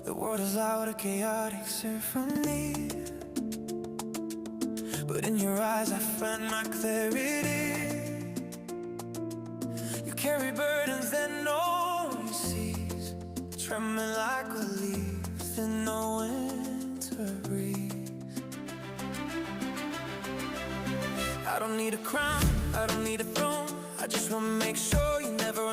The world is loud, a chaotic symphony, but in your eyes I find my clarity. You carry burdens that no one sees, trembling like a leaf in the winter breeze. I don't need a crown, I don't need a throne, I just wanna make sure you never